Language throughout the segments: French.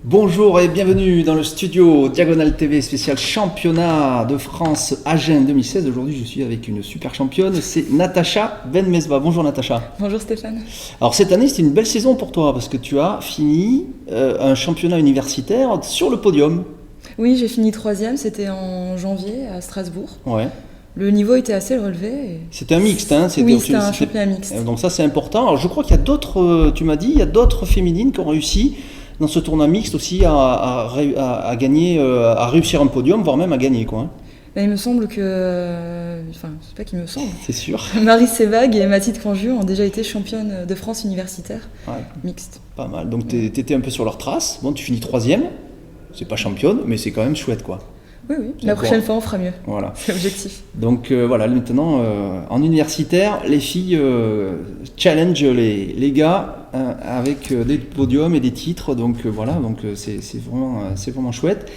Bonjour et bienvenue dans le studio Diagonale TV spécial championnat de France Agen 2016. Aujourd'hui, je suis avec une super championne, c'est Natacha Ben-Mesbah. Bonjour Natacha. Bonjour Stéphane. Alors cette année, c'était une belle saison pour toi parce que tu as fini un championnat universitaire sur le podium. Oui, j'ai fini 3e, c'était en janvier à Strasbourg. Ouais. Le niveau était assez relevé. C'était un mixte, hein? Oui, c'était un championnat mixte. Donc ça, c'est important. Alors je crois qu'il y a d'autres, tu m'as dit, il y a d'autres féminines qui ont réussi dans ce tournoi mixte aussi à gagner, à réussir un podium, voire même à gagner, quoi. Ben, il me semble que... Enfin, c'est pas qu'il me semble. C'est sûr. Marie Sévag et Mathilde Canju ont déjà été championnes de France universitaire mixte. Pas mal. Donc tu étais un peu sur leur trace. Bon, tu finis 3e. C'est pas championne, mais c'est quand même chouette, quoi. Oui. La prochaine fois, on fera mieux. Voilà. C'est l'objectif. Donc voilà, maintenant, en universitaire, les filles challenge les gars avec des podiums et des titres. Donc voilà, donc c'est vraiment chouette.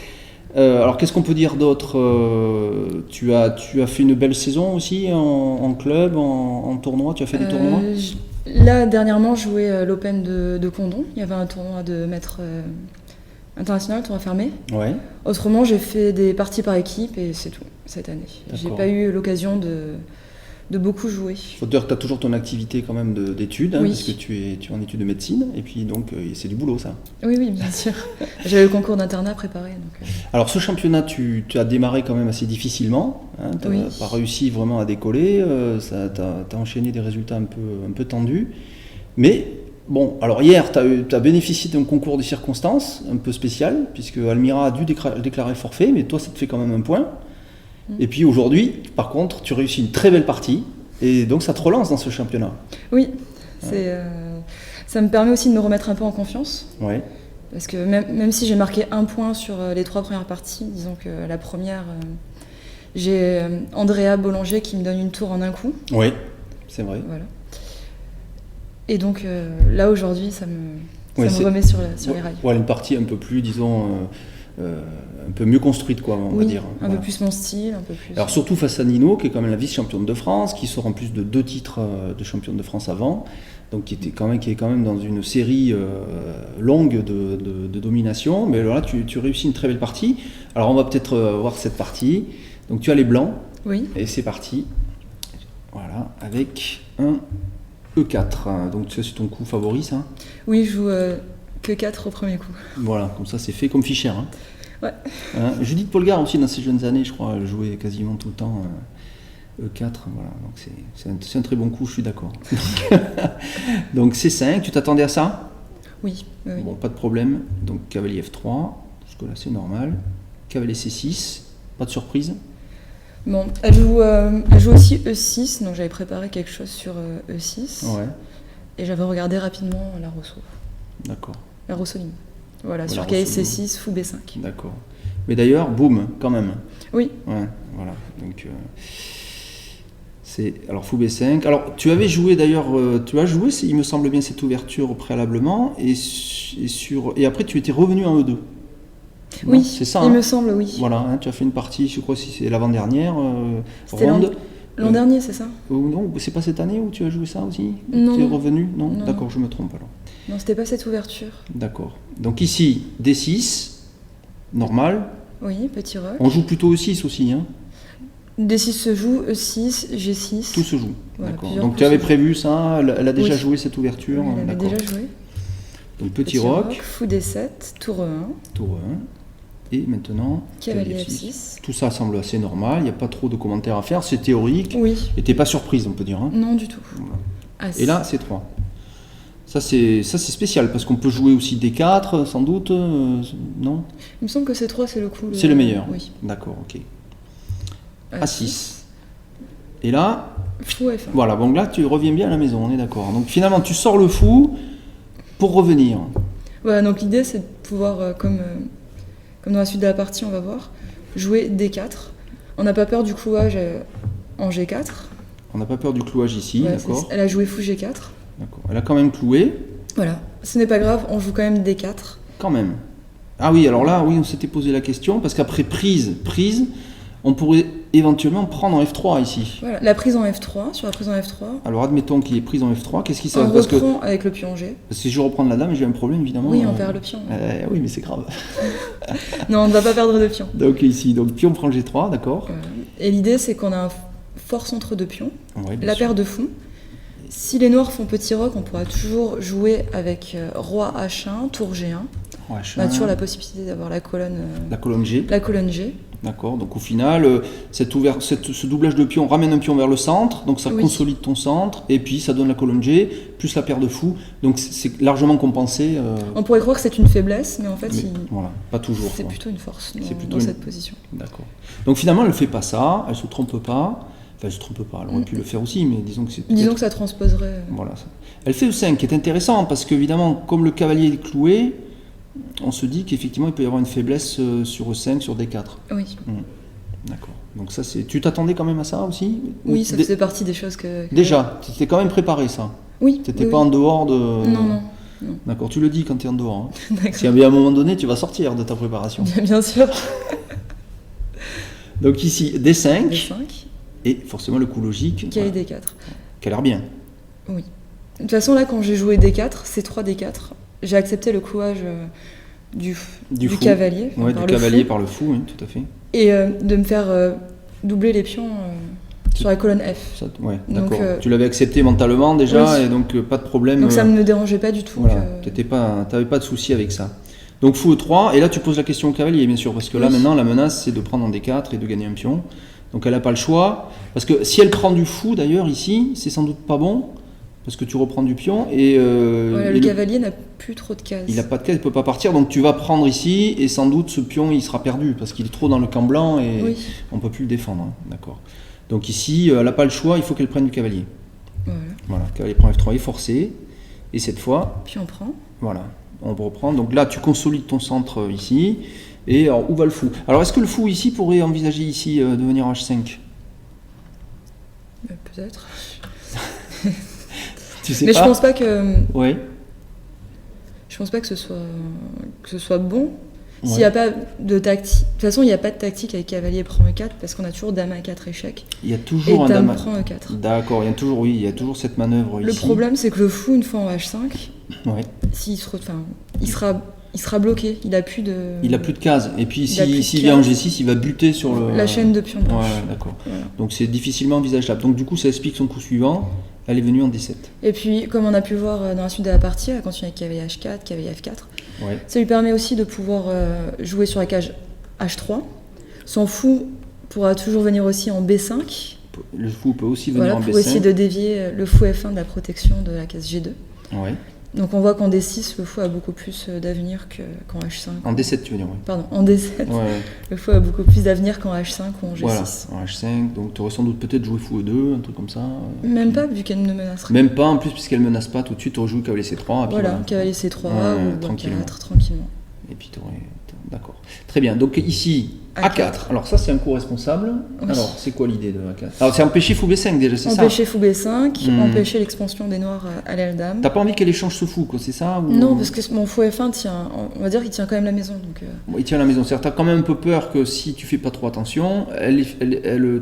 Alors qu'est-ce qu'on peut dire d'autre? Tu as fait une belle saison aussi en club, en tournoi. Tu as fait des tournois? Là, dernièrement, je jouais l'Open de Condon. Il y avait un tournoi de maître international, tournoi fermé. Ouais. Autrement, j'ai fait des parties par équipe et c'est tout cette année. D'accord. J'ai pas eu l'occasion de beaucoup jouer. Il faut dire que tu as toujours ton activité quand même d'études, hein, oui. Parce que tu es en études de médecine et puis donc c'est du boulot, ça. Oui, bien sûr. J'avais le concours d'internat préparé. Alors ce championnat, tu as démarré quand même assez difficilement. Hein, tu n'as pas réussi vraiment à décoller. Tu as enchaîné des résultats un peu tendus. Mais bon, alors hier, tu as bénéficié d'un concours de circonstances un peu spécial, puisque Almira a dû déclarer forfait, mais toi, ça te fait quand même un point. Et puis aujourd'hui, par contre, tu réussis une très belle partie, et donc ça te relance dans ce championnat. Oui, ça me permet aussi de me remettre un peu en confiance. Ouais. Parce que même si j'ai marqué un point sur les 3 premières parties, disons que la première, j'ai Andrea Bollanger qui me donne une tour en un coup. Oui, c'est vrai. Voilà. Et donc là aujourd'hui, ça me remet sur les rails. Ouais, une partie un peu plus, disons, un peu mieux construite, quoi, on va dire. Un peu plus mon style, un peu plus. Alors surtout face à Nino, qui est quand même la vice-championne de France, qui sort en plus de 2 titres de championne de France avant, donc qui est quand même dans une série longue de domination. Mais alors là, tu réussis une très belle partie. Alors on va peut-être voir cette partie. Donc tu as les blancs. Oui. Et c'est parti. Voilà, avec un E4, donc ça c'est ton coup favori, ça? Oui, je joue que 4 au premier coup. Voilà, comme ça c'est fait comme Fischer. Hein. Ouais. Judith Polgar aussi dans ses jeunes années, je crois, elle jouait quasiment tout le temps E4, voilà, donc c'est un très bon coup, je suis d'accord. Donc C5, tu t'attendais à ça? Oui. Bon, pas de problème, donc cavalier F3, jusque là c'est normal. Cavalier C6, pas de surprise? Bon, elle joue aussi E6, donc j'avais préparé quelque chose sur E6. Ouais. Et j'avais regardé rapidement la Rousseau. D'accord. La Rousseau-Ligne. Voilà, sur cavalier C6, fou B5. D'accord. Mais d'ailleurs, boum, quand même. Oui. Ouais, voilà. Donc, alors fou B5. Alors, tu avais joué d'ailleurs, il me semble bien, cette ouverture préalablement, et après tu étais revenu en E2. Oui, c'est ça, il me semble, oui. Voilà, hein, tu as fait une partie, je crois que c'est l'avant-dernière C'était ronde. L'an dernier, c'est ça? Non, c'est pas cette année où tu as joué ça aussi? Non. Tu es revenu? Non, d'accord, je me trompe alors. Non, c'était pas cette ouverture. D'accord. Donc ici, D6, normal. Oui, petit roc. On joue plutôt E6 aussi, hein? D6 se joue, E6, G6. Tout se joue, voilà, d'accord. Donc tu avais prévu ça, elle a déjà joué cette ouverture? Oui, elle avait déjà joué. Donc petit roc. Fou D7, tour E1. Tour E1. Et maintenant, cavalier F6. Tout ça semble assez normal, il n'y a pas trop de commentaires à faire, c'est théorique. Oui. Et t'es pas surprise, on peut dire. Hein? Non, du tout. Voilà. Et là, c'est 3. Ça c'est spécial, parce qu'on peut jouer aussi D4, sans doute, non? Il me semble que C3, c'est le coup. C'est le meilleur? Oui. D'accord, ok. A6. Et là, fou F1. Voilà, donc là, tu reviens bien à la maison, on est d'accord. Donc finalement, tu sors le fou pour revenir. Voilà, donc l'idée, c'est de pouvoir, comme dans la suite de la partie, on va voir, jouer D4. On n'a pas peur du clouage en G4. On n'a pas peur du clouage ici, d'accord. Elle a joué fou G4. D'accord. Elle a quand même cloué. Voilà. Ce n'est pas grave, on joue quand même D4. Quand même. Ah oui, alors là, oui, on s'était posé la question, parce qu'après prise, on pourrait éventuellement prendre en F3 ici. Voilà, la prise en F3, sur la prise en F3. Alors admettons qu'il est prise en F3, qu'est-ce qui se passe? On reprend avec le pion G. Parce que si je reprends la dame, j'ai un problème évidemment. Oui, on perd le pion. Oui, mais c'est grave. Non, on ne va pas perdre de pion. Donc ici, donc pion prend G3, d'accord. Et l'idée, c'est qu'on a un fort centre de pion, la paire de fous. Si les noirs font petit roc, on pourra toujours jouer avec roi H1, tour G1. On a toujours la possibilité d'avoir la colonne G. La colonne G. D'accord, donc au final, ce doublage de pion ramène un pion vers le centre, donc ça consolide ton centre, et puis ça donne la colonne G, plus la paire de fous, donc c'est largement compensé. On pourrait croire que c'est une faiblesse, mais en fait, voilà, pas toujours. C'est plutôt une force dans cette position. D'accord. Donc finalement, elle ne fait pas ça, elle ne se trompe pas. Enfin, elle se trompe pas, elle aurait pu le faire aussi, mais disons que ça transposerait. Voilà. Elle fait E5, qui est intéressant, parce qu'évidemment, comme le cavalier est cloué, on se dit qu'effectivement, il peut y avoir une faiblesse sur E5, sur D4. Oui. D'accord. Donc ça, c'est... Tu t'attendais quand même à ça aussi? Oui, ça faisait partie des choses que... Déjà, tu t'es quand même préparé, ça? Oui. Tu n'étais pas en dehors de... Non. D'accord, tu le dis quand tu es en dehors. Hein. S'il y avait un moment donné, tu vas sortir de ta préparation. Bien sûr. Donc ici, D5. D5. Et forcément le coup logique. Qui a D4. Qui a l'air bien. Oui. De toute façon, là, quand j'ai joué D4, C3, D4, j'ai accepté le clouage du cavalier. Oui, du cavalier par le fou, oui, tout à fait. Et de me faire doubler les pions sur la colonne F. D'accord. Tu l'avais accepté mentalement déjà, et donc pas de problème. Donc ça ne me dérangeait pas du tout. Voilà, tu n'avais pas de souci avec ça. Donc fou E3, et là tu poses la question au cavalier, bien sûr, parce que là maintenant la menace c'est de prendre en D4 et de gagner un pion. Donc elle n'a pas le choix, parce que si elle prend du fou d'ailleurs ici, c'est sans doute pas bon, parce que tu reprends du pion et... le cavalier n'a plus trop de cases. Il n'a pas de cases, il ne peut pas partir, donc tu vas prendre ici, et sans doute ce pion il sera perdu, parce qu'il est trop dans le camp blanc et on ne peut plus le défendre. Hein. D'accord. Donc ici, elle n'a pas le choix, il faut qu'elle prenne du cavalier. Voilà, cavalier prend F3 est forcé, et cette fois... Puis on prend. Voilà, on reprend. Donc là tu consolides ton centre ici. Et alors, où va le fou? Alors, est-ce que le fou ici pourrait envisager ici de venir en H5? Peut-être. Tu sais mais pas? Je pense pas que. Oui. Je pense pas que ce soit bon. S'il n'y a pas de tactique. De toute façon, il n'y a pas de tactique avec cavalier prend E4 parce qu'on a toujours dame A4 échec. Il y a toujours un dame prend E4. D'accord, il y a toujours cette manœuvre ici. Le problème, c'est que le fou, une fois en H5, il sera bloqué, il a plus de cases. Et puis s'il vient en G6, il va buter sur la chaîne de pions. D'accord. Voilà. Donc c'est difficilement envisageable. Donc du coup, ça explique son coup suivant. Elle est venue en D7. Et puis, comme on a pu voir dans la suite de la partie, elle continue avec cavalier H4, cavalier F4. Ça lui permet aussi de pouvoir jouer sur la cage H3. Son fou pourra toujours venir aussi en B5. Le fou peut aussi venir en B5. Pour essayer de dévier le fou F1 de la protection de la case G2. Ouais. Donc on voit qu'en D6, le fou a beaucoup plus d'avenir qu'en H5. En D7, tu veux dire, oui. Pardon, en D7, le fou a beaucoup plus d'avenir qu'en H5 ou en G6. Voilà, en H5, donc tu aurais sans doute peut-être joué fou E2, un truc comme ça. Même pas, vu qu'elle ne menacerait. Même pas, en plus, puisqu'elle ne menace pas, tout de suite, tu aurais joué cavalier C3. Et puis cavalier C3 ou tranquillement. A4, tranquillement. Et puis tu aurais... D'accord. Très bien, donc ici... A4. Alors ça c'est un coup responsable. Oui. Alors c'est quoi l'idée de A4? Alors c'est empêcher fou B5 déjà, c'est ça? Empêcher fou B5, empêcher l'expansion des noirs à l'aile dame. T'as pas envie qu'elle échange ce fou, quoi, c'est ça ou... Non, parce que mon fou F1 tient, on va dire qu'il tient quand même la maison. Donc il tient la maison, c'est-à-dire t'as quand même un peu peur que si tu fais pas trop attention,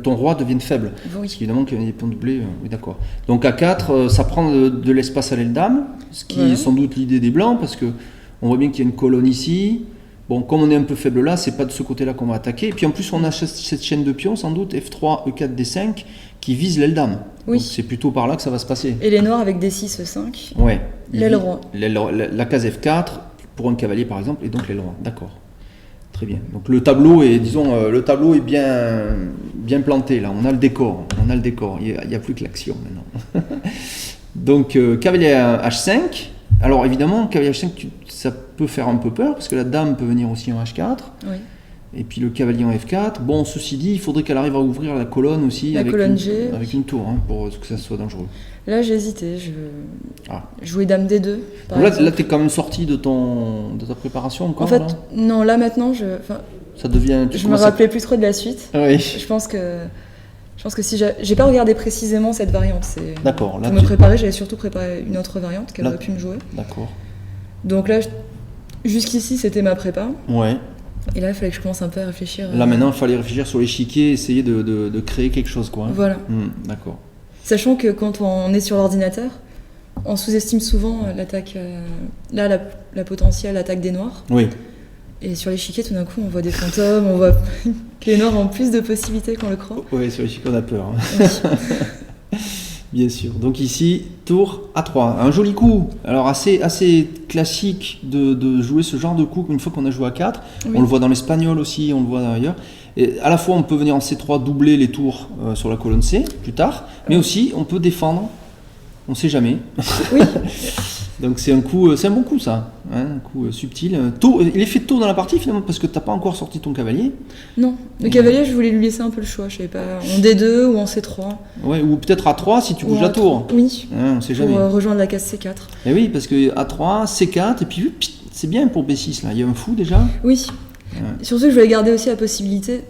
ton roi devienne faible. Oui. Parce qu'évidemment qu'il y a des pions doublés, oui d'accord. Donc A4, ça prend de l'espace à l'aile dame, ce qui est sans doute l'idée des blancs, parce que on voit bien qu'il y a une colonne ici. Bon, comme on est un peu faible là, c'est pas de ce côté-là qu'on va attaquer. Et puis en plus, on a cette chaîne de pions, sans doute, F3, E4, D5, qui vise l'aile dame. Oui. Donc c'est plutôt par là que ça va se passer. Et les noirs avec D6, E5. Ouais. L'aile roi. La case F4, pour un cavalier par exemple, et donc l'aile roi. D'accord. Très bien. Donc le tableau est, bien planté là. On a le décor. Il n'y a plus que l'action maintenant. Donc cavalier H5. Alors évidemment, cavalier H5, ça peut faire un peu peur, parce que la dame peut venir aussi en H4, et puis le cavalier en F4. Bon, ceci dit, il faudrait qu'elle arrive à ouvrir la colonne aussi, avec une tour, pour que ça soit dangereux. Là, j'ai hésité, je jouais dame D2. Là, tu es quand même sorti de ta préparation encore. En fait, non, là maintenant, ça devient... Je me rappelais plus trop de la suite. Oui. Je pense que si j'ai pas regardé précisément cette variante, d'accord. Pour me préparer, j'avais surtout préparé une autre variante qu'elle aurait pu me jouer. D'accord. Donc là, jusqu'ici, c'était ma prépa. Ouais. Et là, il fallait que je commence un peu à réfléchir. Là, maintenant, il fallait réfléchir sur l'échiquier, essayer de créer quelque chose, quoi. Voilà. D'accord. Sachant que quand on est sur l'ordinateur, on sous-estime souvent l'attaque, la potentielle attaque des noirs. Oui. Et sur l'échiquier, tout d'un coup, on voit des fantômes, on voit que les noirs ont plus de possibilités qu'on le croit. Oui, sur l'échiquier, on a peur. Oui. Bien sûr. Donc ici, tour A3. Un joli coup. Alors assez classique de jouer ce genre de coup une fois qu'on a joué à 4. Oui. On le voit dans l'espagnol aussi, on le voit ailleurs. Et à la fois, on peut venir en C3 doubler les tours sur la colonne C plus tard, mais aussi on peut défendre. On ne sait jamais. Oui. Donc c'est un bon coup ça, hein, un coup subtil. Tôt, il est fait tôt dans la partie finalement parce que tu n'as pas encore sorti ton cavalier. Non, le cavalier je voulais lui laisser un peu le choix, je savais pas, en D2 ou en C3. Ouais, ou peut-être A3 si tu bouges la tour. Oui, hein, on ne sait jamais. Pour rejoindre la case C4. Et oui, parce que A3, C4, et puis c'est bien pour B6 là, il y a un fou déjà. Oui, ouais. Surtout que je voulais garder aussi la possibilité,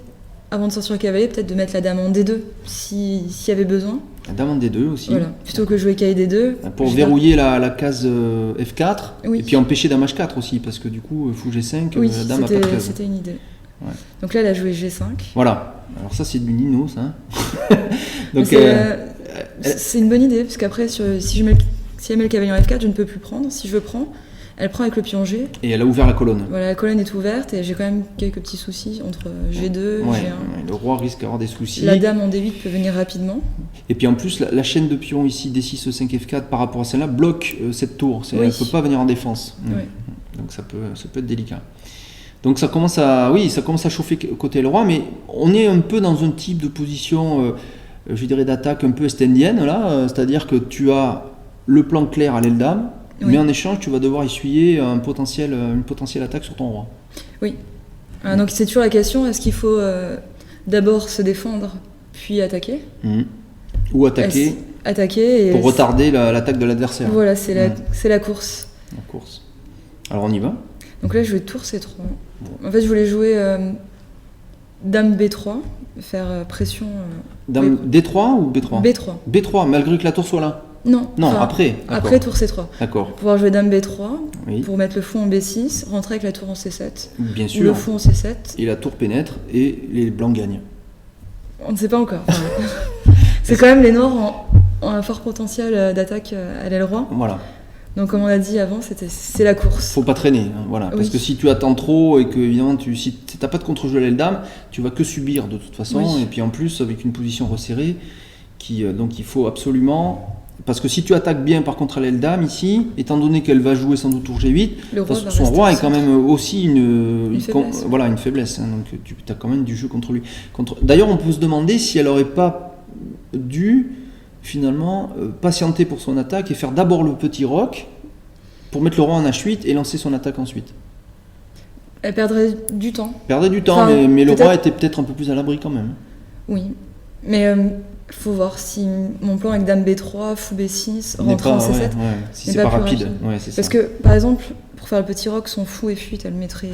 avant de sortir le cavalier, peut-être de mettre la dame en D2 s'il y avait besoin. La dame en D2 aussi. Voilà, plutôt que jouer cahier D2. Pour verrouiller la case F4, oui. Et puis empêcher dame H4 aussi, parce que du coup, fou G5, oui, la dame n'a pas de case. C'était une idée. Ouais. Donc là, elle a joué G5. Voilà, alors ça c'est du Nino, ça. Donc, c'est une bonne idée, parce qu'aprelle, si elle met le cavalier en F4, je ne peux plus prendre. Si je prends, elle prend avec le pion G. Et elle a ouvert la colonne. Voilà, la colonne est ouverte et j'ai quand même quelques petits soucis entre G2, ouais, G1. Le roi risque d'avoir des soucis. La dame en D8 peut venir rapidement. Et puis en plus, la chaîne de pions ici, D6, E5, F4, par rapport à celle-là, bloque cette tour. Oui. Elle ne peut pas venir en défense. Oui. Donc ça peut être délicat. Donc ça commence à chauffer côté le roi, mais on est un peu dans un type de position, je dirais, d'attaque un peu estendienne, là. C'est-à-dire que tu as le plan clair à l'aile dame. Oui. Mais en échange, tu vas devoir essuyer une potentielle attaque sur ton roi. Oui. Donc c'est toujours la question, est-ce qu'il faut d'abord se défendre, puis attaquer Ou attaquer pour retarder l'attaque de l'adversaire. Voilà, c'est la course. La course. Alors on y va. Donc là, je vais tour C3. Bon. En fait, je voulais jouer dame B3, faire pression... dame D3 ou B3 B3. B3, malgré que la tour soit là. Non, après. Après tour C3. D'accord. Pour pouvoir jouer dame B3, oui. Pour mettre le fou en B6, rentrer avec la tour en C7. Bien sûr. Ou le fou en C7. Et la tour pénètre et les blancs gagnent. On ne sait pas encore. C'est quand même les noirs ont un fort potentiel d'attaque à l'aile roi. Voilà. Donc comme on l'a dit avant, c'est la course. Faut pas traîner, hein, voilà. Parce que si tu attends trop et que évidemment si tu n'as pas de contre-jeu à l'aile dame, tu vas que subir de toute façon. Oui. Et puis en plus avec une position resserrée, donc il faut absolument... Parce que si tu attaques bien par contre à l'aile dame ici, étant donné qu'elle va jouer sans doute tour G8, son roi est quand même aussi une faiblesse. Hein, donc tu as quand même du jeu contre lui. D'ailleurs, on peut se demander si elle n'aurait pas dû finalement patienter pour son attaque et faire d'abord le petit roc pour mettre le roi en H8 et lancer son attaque ensuite. Elle perdrait du temps. Mais le roi était peut-être un peu plus à l'abri quand même. Oui, mais... faut voir si mon plan avec dame B3, fou B6, rentrer en C7, si c'est pas rapide. C'est parce que par exemple, pour faire le petit roc, son fou F8, elle mettrait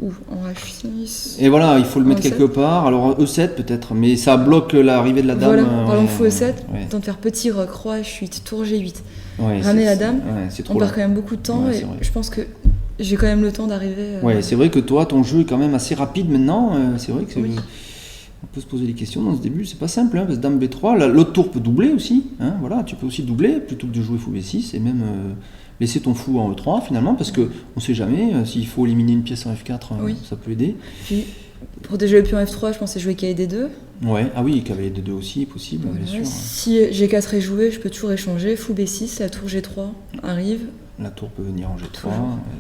où ? En H6. Et voilà, il faut le mettre quelque part. Alors E7 peut-être, mais ça bloque l'arrivée de la dame. Voilà, par exemple fou E7, temps de faire petit roc, roi H8, tour G8, ramener la dame. On perd quand même beaucoup de temps et je pense que j'ai quand même le temps d'arriver. Ouais, c'est vrai que toi, ton jeu est quand même assez rapide maintenant. C'est vrai que on peut se poser des questions dans ce début, c'est pas simple, hein, parce que dame B3, l'autre tour peut doubler aussi, hein, voilà, tu peux aussi doubler plutôt que de jouer fou B6 et même laisser ton fou en E3 finalement, parce qu'on ne sait jamais, s'il faut éliminer une pièce en F4, ça peut aider. Puis, pour déjouer le pion F3, je pensais jouer cavalier D2. Ouais, ah oui, cavalier D2 aussi, possible, bien sûr. Si G4 est joué, je peux toujours échanger, fou B6, la tour G3 arrive. La tour peut venir en G3,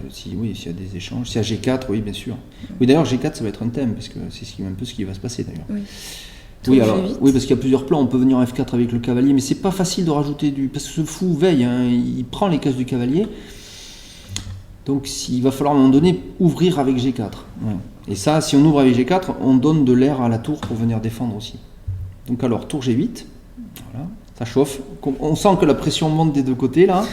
s'il y a des échanges. Si à G4, oui, bien sûr. Oui, d'ailleurs, G4, ça va être un thème, parce que c'est un peu ce qui va se passer, d'ailleurs. Oui, parce qu'il y a plusieurs plans. On peut venir en F4 avec le cavalier, mais c'est pas facile de rajouter parce que ce fou veille, hein, il prend les cases du cavalier. Donc, il va falloir, à un moment donné, ouvrir avec G4. Ouais. Et ça, si on ouvre avec G4, on donne de l'air à la tour pour venir défendre aussi. Donc, alors, tour G8. Voilà, ça chauffe. On sent que la pression monte des deux côtés, là.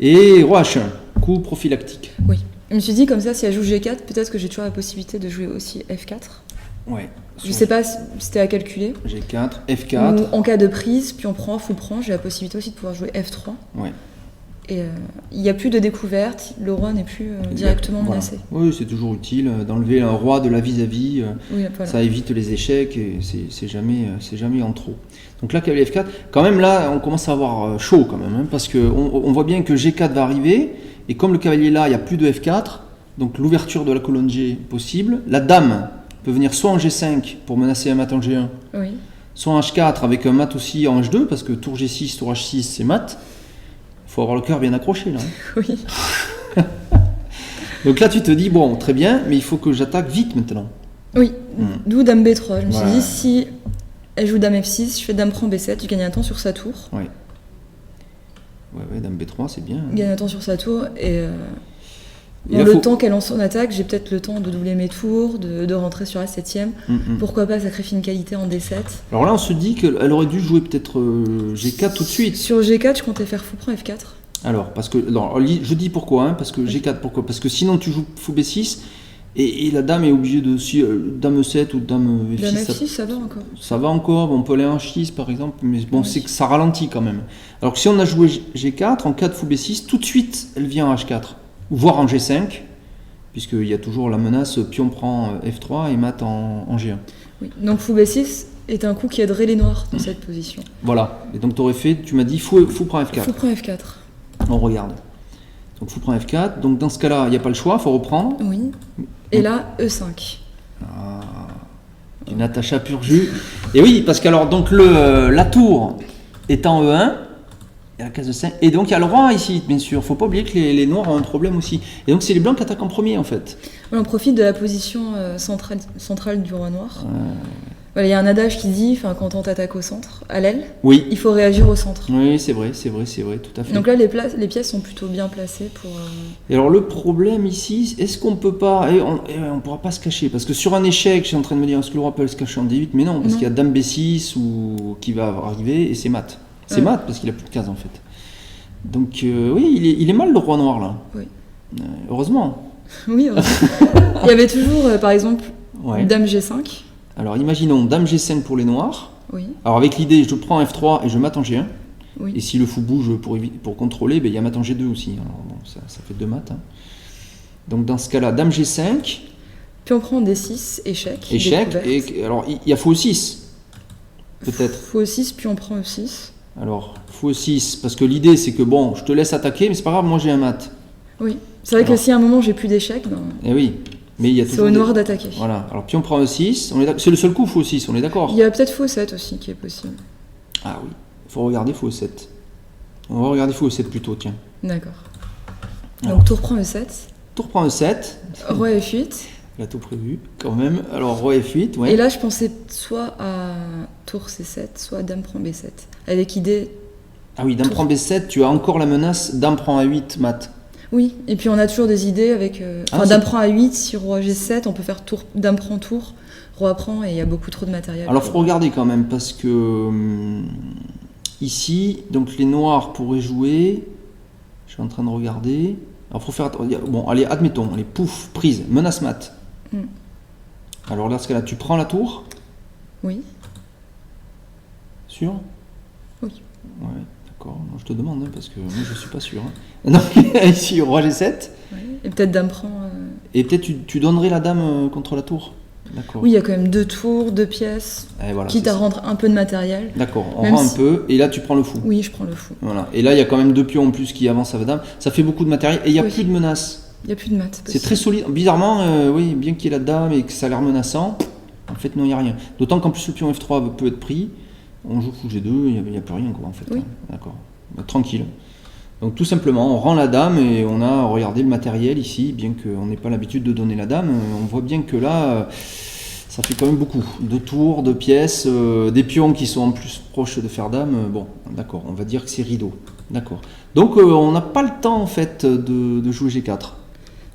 Et roi H1, coup prophylactique. Oui. Je me suis dit, comme ça, si elle joue G4, peut-être que j'ai toujours la possibilité de jouer aussi F4. Ouais. Je sais pas si c'était à calculer. G4, F4. Ou en cas de prise, puis on prend, fou prend, j'ai la possibilité aussi de pouvoir jouer F3. Ouais. Et il n'y a plus de découverte, le roi n'est plus directement menacé. Oui, c'est toujours utile d'enlever un roi de la vis-à-vis, ça évite les échecs et c'est jamais en trop. Donc là, cavalier F4, quand même là, on commence à avoir chaud quand même, parce qu'on voit bien que G4 va arriver, et comme le cavalier là, il n'y a plus de F4, donc l'ouverture de la colonne G est possible. La dame peut venir soit en G5 pour menacer un mat en G1, soit en H4 avec un mat aussi en H2, parce que tour G6, tour H6, c'est mat. Il faut avoir le cœur bien accroché là. Oui. Donc là tu te dis bon très bien, mais il faut que j'attaque vite maintenant. Oui, d'où dame B3. Je me suis dit si elle joue dame F6, je fais dame prend B7, je gagne un temps sur sa tour. Ouais, dame B3 c'est bien. Je gagne un temps sur sa tour et le temps qu'elle lance son attaque, j'ai peut-être le temps de doubler mes tours, de rentrer sur la 7ème. Pourquoi pas sacrifier une qualité en D7. Alors là on se dit qu'elle aurait dû jouer peut-être G4 tout de suite. Sur G4 je comptais faire fou prend F4. Alors parce que je dis pourquoi, parce que G4 pourquoi, parce que sinon tu joues fou B6 et la dame est obligée de dame E7 ou dame F6. Dame F6 ça va encore. Ça va encore, on peut aller en H6 par exemple, mais bon c'est que ça ralentit quand même. Alors que si on a joué G4 en cas de fou B6, tout de suite elle vient en H4. Voire en G5, puisqu'il y a toujours la menace pion prend F3 et mat en G1. Oui. Donc fou B6 est un coup qui aiderait les noirs dans cette position. Voilà, et donc tu m'as dit fou prend F4. Fou prend F4. On regarde. Donc fou prend F4, donc dans ce cas-là, il n'y a pas le choix, il faut reprendre. Oui, et là, E5. Ah, une Natacha pur jus. Et oui, parce que alors, donc la tour est en E1, et la case de 5. Et donc il y a le roi ici, bien sûr. Faut pas oublier que les noirs ont un problème aussi. Et donc c'est les blancs qui attaquent en premier en fait. On profite de la position centrale du roi noir. Voilà, il y a un adage qui dit, quand on t'attaque au centre, à l'aile, il faut réagir au centre. Oui, c'est vrai, tout à fait. Donc là, les pièces sont plutôt bien placées pour... Et alors le problème ici, est-ce qu'on peut pas... on pourra pas se cacher, parce que sur un échec, je suis en train de me dire, est-ce que le roi peut se cacher en D8 ? Mais non, parce qu'il y a dame B6 qui va arriver, et c'est mat. C'est mat, parce qu'il a plus de cases en fait. Donc oui, il est mal le roi noir là. Oui. Heureusement. Oui, heureusement. Il y avait toujours, par exemple, dame G5. Alors imaginons dame G5 pour les noirs. Oui. Alors avec l'idée, je prends F3 et je mat en G1. Oui. Et si le fou bouge pour contrôler, il y a mat en G2 aussi. Alors bon, ça fait 2 maths. Donc dans ce cas-là, dame G5. Puis on prend D6, échec. Et alors il y a fou 6 peut-être. Fou 6, puis on prend E6. Alors fou 6 parce que l'idée c'est que bon, je te laisse attaquer, mais c'est pas grave, moi j'ai un mat. Oui. C'est vrai que si à un moment j'ai plus d'échecs, Eh oui. Mais il y a c'est au noir d'attaquer. Voilà. Alors pion prend E6, c'est le seul coup fou 6, on est d'accord. Il y a peut-être fou 7 aussi qui est possible. Ah oui, il faut regarder fou 7. On va regarder fou 7 plutôt, tiens. D'accord. Donc tour prend E7. Tour prend E7. Roi F8. Il a tout prévu quand même. Alors roi F8, ouais. Et là je pensais soit à tour C7, soit dame prend B7. Avec idée... Ah oui, dame prend B7, tu as encore la menace dame prend A8 mat. Oui, et puis on a toujours des idées avec... dame prend A8, si roi G7, on peut faire dame prend tour, roi prend, et il y a beaucoup trop de matériel. Alors il faut regarder quand même, parce que ici, donc les noirs pourraient jouer... Je suis en train de regarder... Alors il faut faire... Bon, allez, admettons, allez, pouf, prise, menace mat. Alors là, dans ce cas-là, tu prends la tour. Oui. Sûr ? Oui. Ouais. D'accord, je te demande, parce que moi je suis pas sûr. Donc ici, roi G7. Oui. Et peut-être dame prend... Et peut-être tu donnerais la dame contre la tour. D'accord. Oui, il y a quand même 2 tours, 2 pièces, voilà, quitte à rendre un peu de matériel. D'accord, on rend un peu, et là tu prends le fou. Oui, je prends le fou. Voilà. Et là il y a quand même 2 pions en plus qui avancent à la dame. Ça fait beaucoup de matériel, et il n'y a plus de menaces. Il n'y a plus de maths. C'est très solide. Bizarrement, oui, bien qu'il y ait la dame et que ça a l'air menaçant, en fait non, il n'y a rien. D'autant qu'en plus le pion F3 peut être pris. On joue fou G2, il n'y a plus rien quoi en fait. Oui. D'accord. Tranquille. Donc tout simplement, on rend la dame et on a regardé le matériel ici, bien qu'on n'ait pas l'habitude de donner la dame. On voit bien que là, ça fait quand même beaucoup. 2 tours, 2 pièces, des pions qui sont en plus proches de faire dame. Bon, d'accord, on va dire que c'est rideau. D'accord. Donc on n'a pas le temps en fait de jouer G4.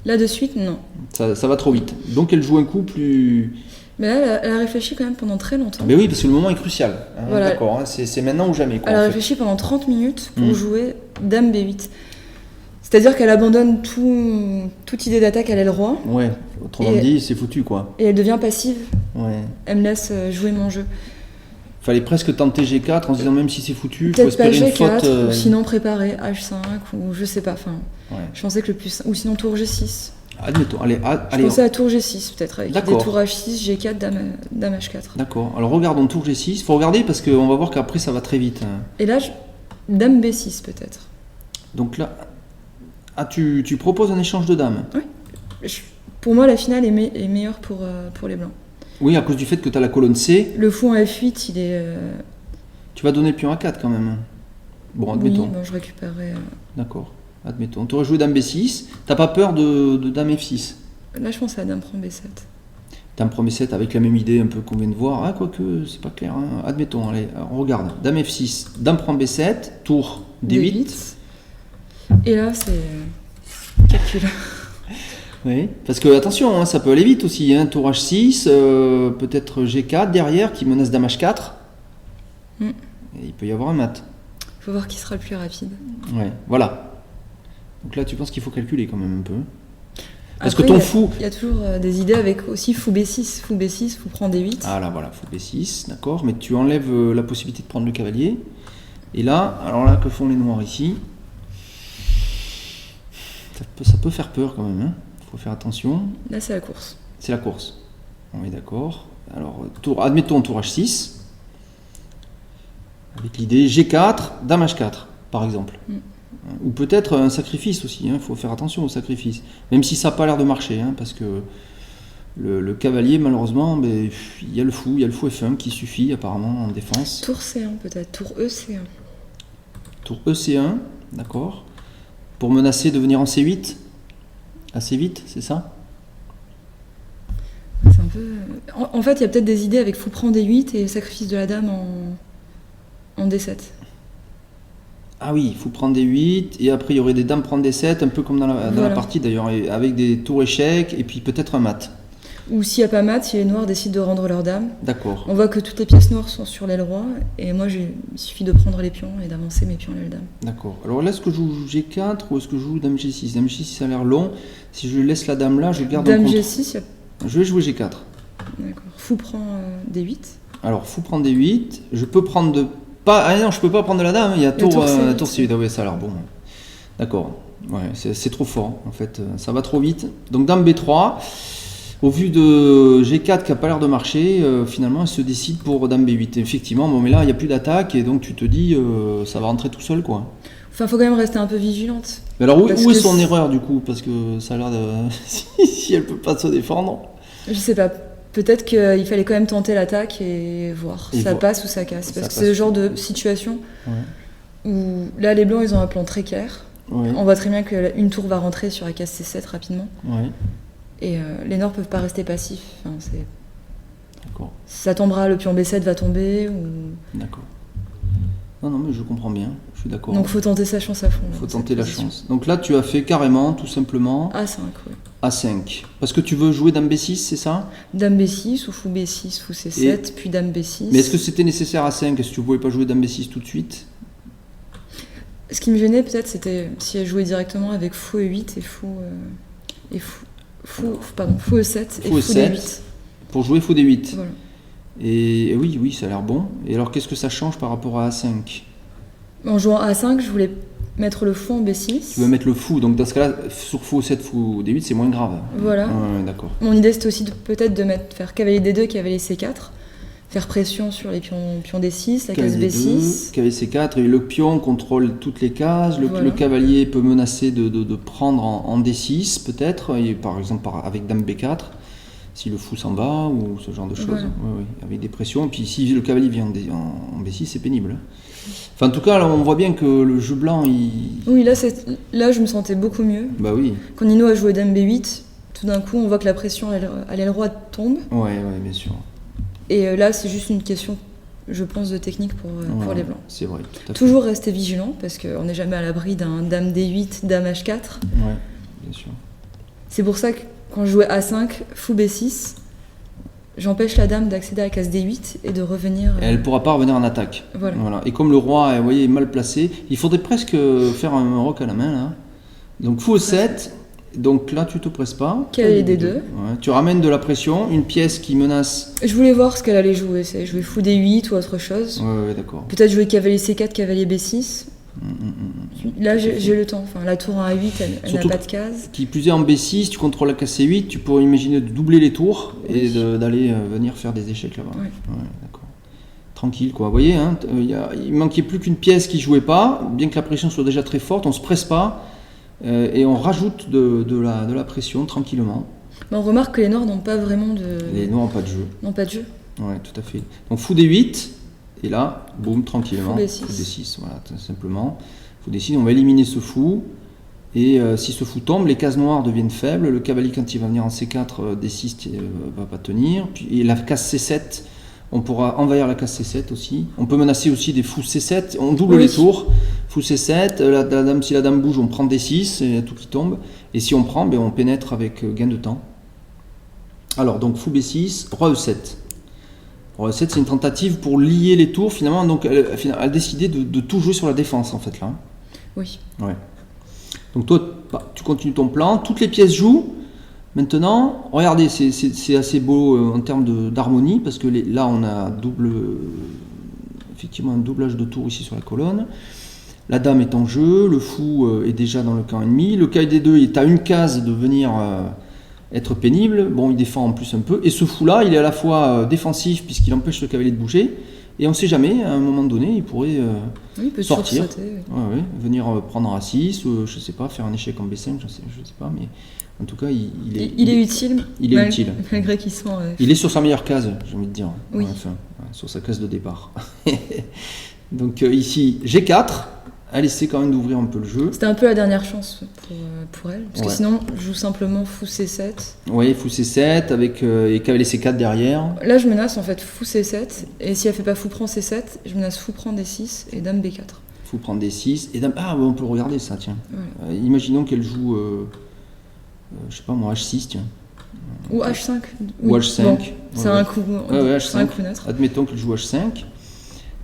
Là de suite, non. Ça va trop vite. Donc elle joue un coup plus... Mais là, elle a réfléchi quand même pendant très longtemps. Mais oui, parce que le moment est crucial. Voilà. D'accord, c'est maintenant ou jamais. Quoi, elle a réfléchi pendant 30 minutes pour jouer dame B8. C'est-à-dire qu'elle abandonne toute idée d'attaque à l'aile roi. Ouais, autrement dit, c'est foutu quoi. Et elle devient passive. Ouais. Elle me laisse jouer mon jeu. Fallait presque tenter G4 en se disant même si c'est foutu, il faut peut-être pas espérer une G4, faute. ou sinon préparer H5, ou je sais pas. Enfin, Ouais. je pensais que le plus... Ou sinon tour G6. Admettons, allez. Je pensais à tour G6 peut-être, avec des D'accord. tours H6, G4, dame H4. D'accord, alors regardons tour G6. Il faut regarder parce qu'on va voir qu'après ça va très vite. Et là, dame B6 peut-être. Donc là, tu proposes un échange de dames. Oui. Pour moi, la finale est meilleure pour les blancs. Oui, à cause du fait que tu as la colonne C. Le fou en F8, il est... Tu vas donner le pion à 4 quand même. Bon, admettons. Oui, bon, je récupérerai... D'accord, admettons. Tu aurais joué dame B6. T'as pas peur de dame F6? Là, je pense à dame prend B7. Dame prend B7 avec la même idée un peu qu'on vient de voir. Ah, quoique, c'est pas clair. Hein. Admettons, allez, on regarde. Dame F6, dame prend B7, tour D8. Et là, c'est... calcul. Oui, parce que attention, hein, ça peut aller vite aussi. Hein. Tour H6, peut-être G4 derrière qui menace dame H4. Et il peut y avoir un mat. Il faut voir qui sera le plus rapide. Ouais, voilà. Donc là, tu penses qu'il faut calculer quand même un peu. Parce après, que ton fou... Il y a toujours des idées avec aussi fou B6, fou prend D8. Ah là, voilà, fou B6, d'accord. Mais tu enlèves la possibilité de prendre le cavalier. Et là, alors là, que font les noirs ici? Ça peut faire peur quand même, hein. Faut faire attention. Là, c'est la course. C'est la course. On est d'accord. Alors, admettons tour H6. Avec l'idée G4, dame H4, par exemple. Ou peut-être un sacrifice aussi. Il faut faire attention au sacrifice. Même si ça n'a pas l'air de marcher. Hein, parce que le cavalier, malheureusement, il y a le fou F1 qui suffit apparemment en défense. Tour C1 peut-être. Tour EC1. Tour EC1, d'accord. Pour menacer de venir en C8 assez vite, c'est ça? C'est un peu... En fait, il y a peut-être des idées avec fou prend D8 et sacrifice de la dame en D7. Ah oui, il faut prendre D8 et après il y aurait des dames prendre D7, un peu comme dans la partie d'ailleurs, avec des tours échecs et puis peut-être un mat. Ou s'il n'y a pas mat, si les noirs décident de rendre leur dame. D'accord. On voit que toutes les pièces noires sont sur l'aile roi et moi il suffit de prendre les pions et d'avancer mes pions à l'aile dame. D'accord. Alors là, est-ce que je joue G4 ou est-ce que je joue dame G6? Dame G6 ça a l'air long. Si je laisse la dame là, je garde dame en compte. G6, Je vais jouer G4. D'accord. Fou prend D8. Alors fou prend D8. Je peux prendre de... Ah non, je peux pas prendre de la dame. Il y a tour C8. Ah ouais, ça a l'air bon. D'accord. Ouais, c'est trop fort en fait. Ça va trop vite. Donc dame B3. Au vu de G4 qui n'a pas l'air de marcher, finalement, elle se décide pour dame B8. Effectivement, bon, mais là, il n'y a plus d'attaque et donc tu te dis, ça va rentrer tout seul, quoi. Enfin, faut quand même rester un peu vigilante. Mais alors, où est son erreur, du coup? Parce que ça a l'air de... si elle peut pas se défendre... Je sais pas. Peut-être qu'il fallait quand même tenter l'attaque et voir. Ça passe ou ça casse. Parce que c'est le genre de situation où, là, les blancs, ils ont un plan très clair. Ouais. On voit très bien qu'une tour va rentrer sur la case C7 rapidement. Ouais. Et les noirs peuvent pas rester passifs. Enfin, d'accord. Si ça tombera, le pion B7 va tomber. Ou... D'accord. Non, mais je comprends bien. Je suis d'accord. Donc, faut tenter sa chance à fond. Faut tenter la chance. Donc là, tu as fait carrément, tout simplement... A5, oui. A5. Parce que tu veux jouer dame B6, c'est ça? Dame B6 ou fou B6, fou C7, puis dame B6. Mais est-ce que c'était nécessaire à 5? Est-ce que tu ne pouvais pas jouer dame B6 tout de suite? Ce qui me gênait, peut-être, c'était si elle jouait directement avec fou E8 et fou E7 et fou D8. Pour jouer fou D8. Voilà. Et oui, ça a l'air bon. Et alors, qu'est-ce que ça change par rapport à A5? En jouant A5, je voulais mettre le fou en B6. Tu veux mettre le fou, donc dans ce cas-là, sur fou E7, fou D8, c'est moins grave. Voilà. D'accord. Mon idée, c'était aussi peut-être de faire cavalier D2, cavalier C4, faire pression sur les pions D6, la case B6. Cavalier C4, et le pion contrôle toutes les cases. Le cavalier peut menacer de prendre en D6, peut-être, par exemple avec dame B4. Si le fou s'en va ou ce genre de choses, oui, avec des pressions. Et puis si le cavalier vient en B6, c'est pénible. Enfin, en tout cas, là, on voit bien que le jeu blanc, Oui, là, je me sentais beaucoup mieux. Bah oui. Quand Nino a joué dame B8, tout d'un coup, on voit que la pression à l'aile droite tombe. Ouais, bien sûr. Et là, c'est juste une question, je pense, de technique pour les blancs. C'est vrai. Toujours rester vigilant, parce qu'on n'est jamais à l'abri d'un dame D8, dame H4. Ouais, bien sûr. C'est pour ça que quand je jouais A5, fou B6, j'empêche la dame d'accéder à la case D8 et de revenir... Elle ne pourra pas revenir en attaque. Voilà. Et comme le roi est mal placé, il faudrait presque faire un roc à la main, là. Donc fou E7, Donc là, tu te presses pas. Cavalier D2. Ouais. Tu ramènes de la pression, une pièce qui menace. Je voulais voir ce qu'elle allait jouer. C'est jouer fou D8 ou autre chose. Ouais, d'accord. Peut-être jouer cavalier C4, cavalier B6. Là, j'ai le temps. Enfin, la tour en A8, elle n'a pas de case. Qui plus est en B6, tu contrôles la case C8, tu pourrais imaginer de doubler les tours et d'aller venir faire des échecs là-bas. Ouais. Ouais, d'accord. Tranquille, quoi. Vous voyez, hein, il manquait plus qu'une pièce qui jouait pas, bien que la pression soit déjà très forte, on se presse pas et on rajoute de la pression tranquillement. Mais on remarque que les Noirs n'ont pas vraiment de. Les Noirs n'ont pas de jeu. N'ont pas de jeu. Ouais, tout à fait. Donc fou D8. Et là, boum, tranquillement, fou D6. Fou D6, voilà, tout simplement. Fou D6, on va éliminer ce fou. Et si ce fou tombe, les cases noires deviennent faibles. Le cavalier, quand il va venir en C4, D6 va pas tenir. Puis, et la case C7, on pourra envahir la case C7 aussi. On peut menacer aussi des fous C7. On double les tours. Fou C7, si la dame bouge, on prend D6, et tout qui tombe. Et si on prend, on pénètre avec gain de temps. Alors, donc fou B6, roi E7. Roi E7, c'est une tentative pour lier les tours, finalement. Donc, elle a décidé de tout jouer sur la défense, en fait, là. Oui. Ouais. Donc, toi, tu continues ton plan. Toutes les pièces jouent. Maintenant, regardez, c'est assez beau en termes d'harmonie, parce que là, on a effectivement un doublage de tours ici sur la colonne. La dame est en jeu, le fou est déjà dans le camp ennemi. Le cavalier D2 est à une case de venir être pénible. Bon, il défend en plus un peu. Et ce fou-là, il est à la fois défensif, puisqu'il empêche le cavalier de bouger. Et on ne sait jamais, à un moment donné, il pourrait sortir. Ouais, venir prendre A6, je ne sais pas, faire un échec en B5, je ne sais pas, mais en tout cas, il est utile. Il est utile. Malgré qu'il soit. Il est sur sa meilleure case, j'ai envie de dire. Oui. Enfin, sur sa case de départ. Donc ici, G4. Elle essaie quand même d'ouvrir un peu le jeu. C'était un peu la dernière chance pour elle. Parce que sinon, je joue simplement fou C7. Oui, fou C7 avec et cavalier C4 derrière. Là, je menace en fait fou C7. Et si elle fait pas fou prend C7, je menace fou prend D6 et dame B4. Fou prend D6 et dame. Ah, on peut regarder ça, tiens. Ouais. Imaginons qu'elle joue, je sais pas moi, H6, tiens. Ou H5. Ou H5. Bon, c'est un coup. Ouais, c'est un coup neutre. Admettons qu'elle joue H5.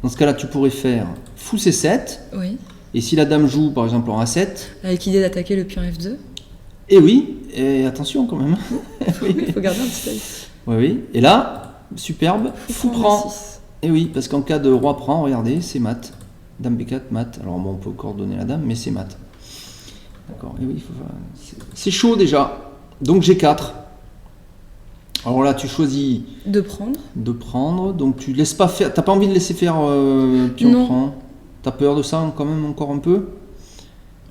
Dans ce cas-là, tu pourrais faire fou C7. Oui. Et si la dame joue par exemple en A7. Avec l'idée d'attaquer le pion F2. Et oui, et attention quand même. Oui, il faut garder un petit œil. Oui. Et là, superbe, fou prend. Et oui, parce qu'en cas de roi prend, regardez, c'est mat. Dame B4, mat. Alors bon, on peut coordonner la dame, mais c'est mat. D'accord. Et oui, c'est chaud déjà. Donc G4. Alors là, tu choisis de prendre. Donc tu laisses pas faire. T'as pas envie de laisser faire pion prend. T'as peur de ça quand même encore un peu?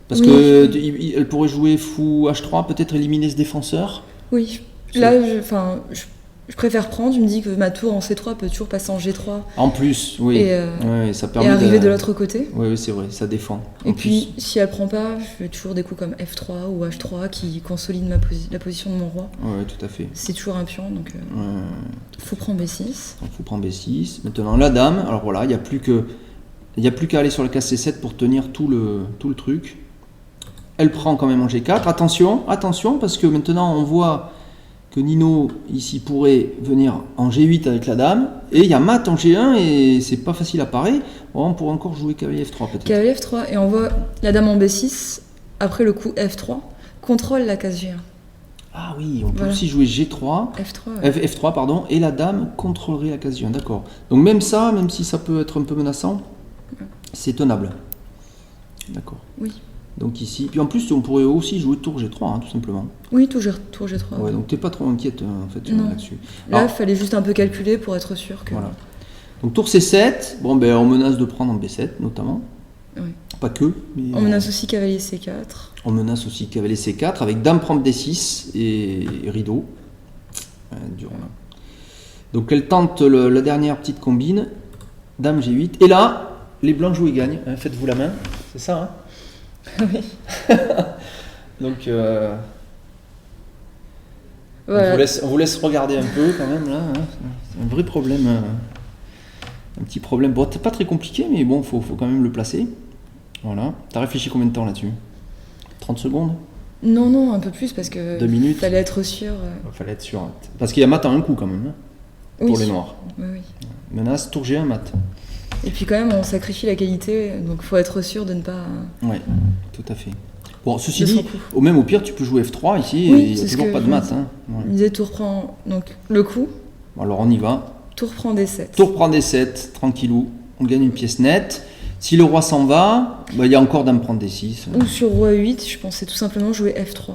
Parce qu'elle pourrait jouer fou H3, peut-être éliminer ce défenseur? Oui. Là, je préfère prendre. Je me dis que ma tour en C3 peut toujours passer en G3. En plus, oui. Ça permet et arriver de l'autre côté. Oui, c'est vrai, ça défend. Et puis, si elle prend pas, je fais toujours des coups comme F3 ou H3 qui consolident la position de mon roi. Oui, tout à fait. C'est toujours un pion, donc fou prend B6. Donc, fou prend B6. Maintenant, la dame, alors voilà, il n'y a plus qu'à aller sur la case C7 pour tenir tout le truc. Elle prend quand même en G4. Attention, parce que maintenant on voit que Nino ici pourrait venir en G8 avec la dame. Et il y a mat en G1 et c'est pas facile à parer. On pourrait encore jouer cavalier F3 peut-être. Cavalier F3 et on voit la dame en B6. Après le coup F3, contrôle la case G1. Ah oui, on peut aussi jouer G3. F3, pardon. Et la dame contrôlerait la case G1, d'accord. Donc même si ça peut être un peu menaçant, c'est tenable. D'accord. Oui. Donc ici, puis en plus on pourrait aussi jouer tour G3, tout simplement. Oui, tour G3. Ouais, donc t'es pas trop inquiète en fait là-dessus. Là, il fallait juste un peu calculer pour être sûr que. Voilà. Donc tour C7, on menace de prendre en B7 notamment. Oui. Pas que. Mais, on menace aussi cavalier C4. On menace aussi cavalier C4 avec dame prend D6 et rideau. Dur là. Donc elle tente la dernière petite combine, dame G8. Et là, les blancs jouent et gagnent. Faites-vous la main, c'est ça, hein? Oui. Donc, voilà. on vous laisse regarder un peu quand même là. Hein. C'est un vrai problème, un petit problème. Bon, c'est pas très compliqué, mais bon, faut quand même le placer. Voilà. T'as réfléchi combien de temps là-dessus? 30 secondes? Non, un peu plus parce que. 2 minutes. Fallait être sûr. Fallait être sûr. Parce qu'il y a mat en un coup quand même, hein, pour les noirs. Oui. Menace, tour G1, mat. Et puis quand même, on sacrifie la qualité, donc il faut être sûr de ne pas. Ouais, tout à fait. Bon, ceci dit, même au pire, tu peux jouer F3 ici, oui, et il n'y a toujours pas de mat. Hein. Ouais. Il disait tour prend donc le coup. Alors on y va. Tour prend D7. Tour prend D7, tranquillou. On gagne une pièce nette. Si le roi s'en va, il y a encore dame prendre D6. Ou sur roi E8, je pensais tout simplement jouer F3.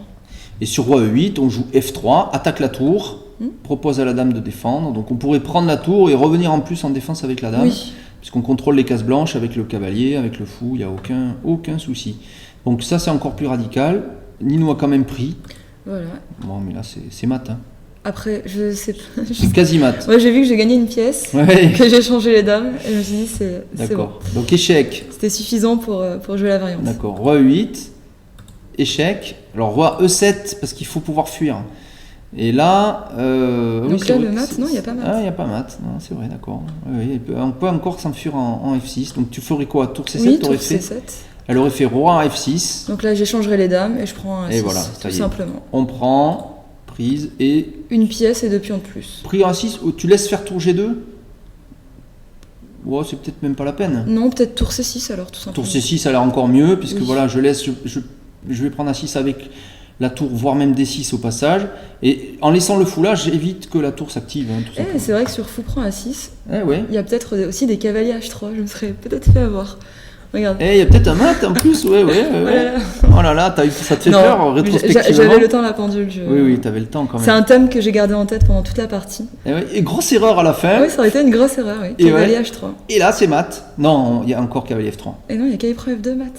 Et sur roi E8, on joue F3, attaque la tour, propose à la dame de défendre. Donc on pourrait prendre la tour et revenir en plus en défense avec la dame. Oui. Puisqu'on contrôle les cases blanches avec le cavalier, avec le fou, il n'y a aucun souci. Donc ça c'est encore plus radical. Nino a quand même pris. Voilà. Bon mais là c'est mat. Hein. Après, je sais pas. C'est quasi mat. Ouais, j'ai vu que j'ai gagné une pièce, que j'ai changé les dames, et je me suis dit c'est D'accord. Bon. Donc échec. C'était suffisant pour jouer la variante. D'accord. Roi E8, échec. Alors roi E7, parce qu'il faut pouvoir fuir. Et là... donc oui, là, le mat, non, il n'y a pas mat. Ah, il n'y a pas mat, non, c'est vrai, d'accord. Oui, on peut encore s'enfuir en F6. Donc tu ferais quoi? Tour C7, oui, tour C7. Elle aurait fait roi F6. Donc là, j'échangerai les dames et je prends un 6, et voilà, tout simplement. On prend... Prise et... Une pièce et 2 pions de plus. Pris en 6, tu laisses faire tour G2 ? Ouais, c'est peut-être même pas la peine. Non, peut-être tour C6 alors, tout simplement. Tour C6, ça a l'air encore mieux, puisque voilà, je vais prendre un 6 avec la tour, voire même D6 au passage. Et en laissant le fou là, j'évite que la tour s'active. Hein, c'est vrai que sur fou prend A6, ouais. Il y a peut-être aussi des cavaliers H3, je me serais peut-être fait avoir. Regarde. Il y a peut-être un mat en plus, ouais. Oh là là, ça te fait peur rétrospectivement. J'avais le temps la pendule. Oui, t'avais le temps quand même. C'est un thème que j'ai gardé en tête pendant toute la partie. Et grosse erreur à la fin. Oui, ça aurait été une grosse erreur, oui. Cavalier H3. Et là, c'est mat. Non, il y a encore cavalier F3. Et non, il y a cavalier prend F2 mat.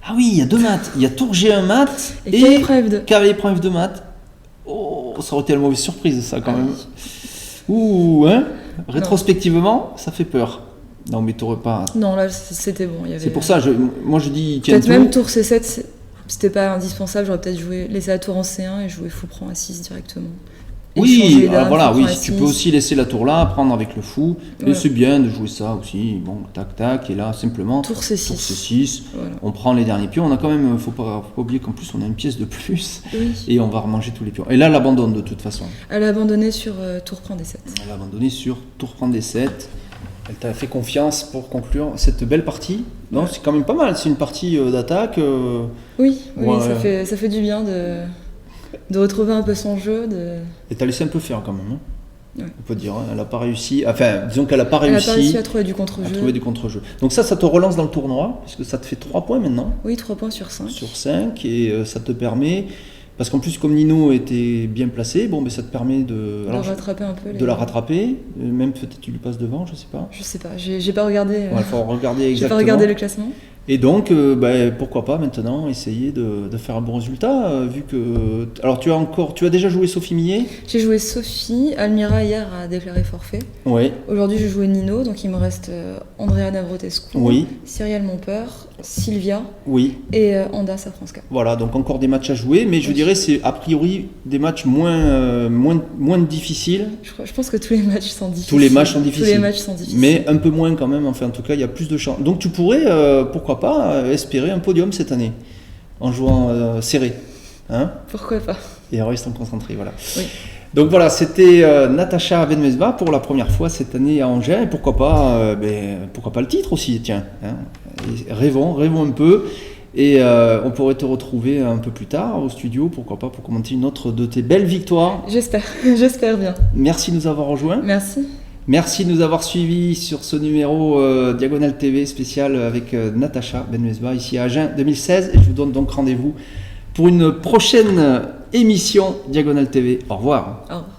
Ah oui, il y a 2 maths. Il y a tour G1 mat et cavalier prend F2. Cavalier prend F2 mat. Oh, ça aurait été une mauvaise surprise, ça, quand même. Ouh, hein. Rétrospectivement, ça fait peur. Non, mais t'aurais pas. Non, là, c'était bon. C'est pour ça, moi je dis. Peut-être même tour C7, c'était pas indispensable. J'aurais peut-être laissé la tour en C1 et jouer fou prend A6 directement. Oui, voilà, oui, tu peux aussi laisser la tour là, prendre avec le fou. Et c'est bien de jouer ça aussi. Bon, tac, et là, simplement. Tour C6. Tour C6. Voilà. On prend les derniers pions. On a quand même, faut pas oublier qu'en plus, on a une pièce de plus. Oui. Et on va remanger tous les pions. Et là, elle abandonne de toute façon. Elle a abandonné sur tour prend D7. Elle a abandonné sur tour prend D7. Elle t'a fait confiance pour conclure cette belle partie. Non, c'est quand même pas mal. C'est une partie d'attaque. Oui, ça fait du bien de retrouver un peu son jeu. Et t'as laissé un peu faire quand même. Hein, ouais. On peut dire. Elle n'a pas réussi. Enfin, disons qu'elle n'a pas réussi. Elle n'a pas réussi à trouver du contre-jeu. Donc ça te relance dans le tournoi, puisque ça te fait 3 points maintenant. Oui, 3 points sur 5. Sur 5, et ça te permet... Parce qu'en plus, comme Nino était bien placé, ça te permet de rattraper un peu. De la rattraper, même peut-être tu lui passes devant, je sais pas. Je sais pas, j'ai pas regardé. Il faut regarder exactement. J'ai pas regardé le classement. Et donc, pourquoi pas maintenant essayer de faire un bon résultat, vu que... Alors tu as déjà joué Sophie Millet ? J'ai joué Sophie, Almira hier a déclaré forfait. Oui. Aujourd'hui j'ai joué Nino, donc il me reste Andrea Navrotescu, oui. Cyrielle Monpeur, Sylvia oui. et Anda Safranska. Voilà, donc encore des matchs à jouer, mais je dirais c'est a priori des matchs moins difficiles. Je pense que tous les matchs sont difficiles. Tous les matchs sont difficiles. Mais un peu moins quand même, enfin en tout cas il y a plus de chance. Donc tu pourrais, pourquoi pas, espérer un podium cette année, en jouant serré. Hein ? Pourquoi pas ? Et en restant concentré, voilà. Oui. Donc voilà, c'était Natacha Benmezva pour la première fois cette année à Angers. Et pourquoi pas le titre aussi, tiens. Hein. Rêvons un peu. Et on pourrait te retrouver un peu plus tard au studio, pourquoi pas, pour commenter une autre de tes belles victoires. J'espère bien. Merci de nous avoir rejoints. Merci de nous avoir suivis sur ce numéro Diagonale TV spécial avec Natacha Benmezva ici à Agen 2016. Et je vous donne donc rendez-vous pour une prochaine émission Diagonale TV. Au revoir. Au revoir.